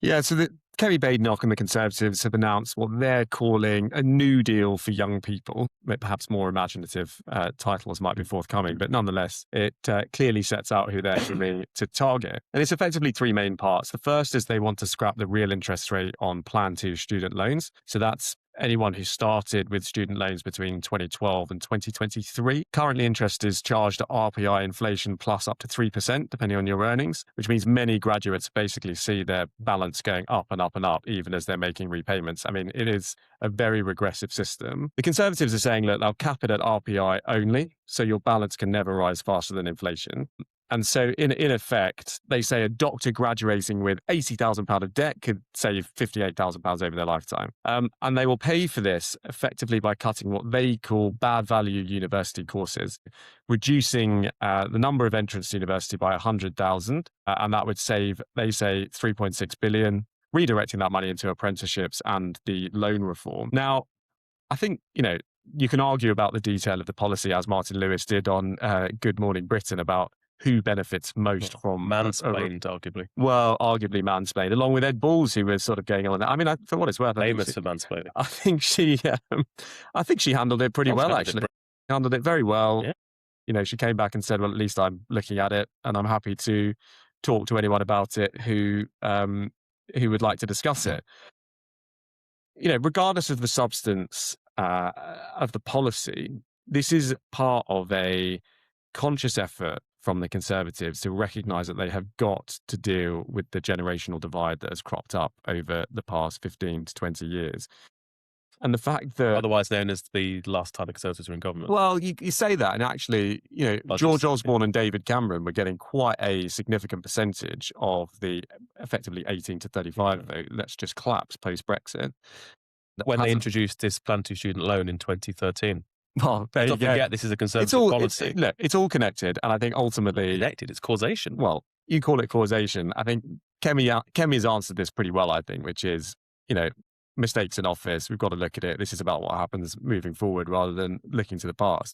Yeah, so Kemi Badenoch and the Conservatives have announced what they're calling a New Deal for young people. Perhaps more imaginative titles might be forthcoming, but nonetheless, it clearly sets out who they're aiming to target. And it's effectively three main parts. The first is they want to scrap the real interest rate on Plan 2 student loans. So that's anyone who started with student loans between 2012 and 2023. Currently, interest is charged at RPI inflation plus up to 3%, depending on your earnings, which means many graduates basically see their balance going up and up and up, even as they're making repayments. I mean, it is a very regressive system. The Conservatives are saying, look, they'll cap it at RPI only, so your balance can never rise faster than inflation. And so in effect, they say a doctor graduating with £80,000 of debt could save £58,000 over their lifetime. And they will pay for this effectively by cutting what they call bad value university courses, reducing the number of entrants to university by 100,000. And that would save, they say, 3.6 billion, redirecting that money into apprenticeships and the loan reform. Now, I think, you can argue about the detail of the policy, as Martin Lewis did on Good Morning Britain, about who benefits most from mansplained, arguably. Well, arguably mansplained, along with Ed Balls, who was sort of going on. I mean, for what it's worth, Famous for mansplaining. I think she handled it pretty well, actually. Handled it very well. Yeah. She came back and said, well, at least I'm looking at it, and I'm happy to talk to anyone about it who would like to discuss it. Regardless of the substance of the policy, this is part of a conscious effort from the Conservatives to recognise that they have got to deal with the generational divide that has cropped up over the past 15 to 20 years. And the fact that... Otherwise known as the last time the Conservatives were in government. Well, you say that, and actually, George Osborne and David Cameron were getting quite a significant percentage of the effectively 18 to 35 vote. Let's just collapse post-Brexit. When they introduced this Plan 2 student loan in 2013. Well, there you go. Forget this is a Conservative policy. It's all connected, and I think ultimately... Connected, it's causation. Well, you call it causation. I think Kemi's answered this pretty well, I think, which is, mistakes in office, we've got to look at it. This is about what happens moving forward rather than looking to the past.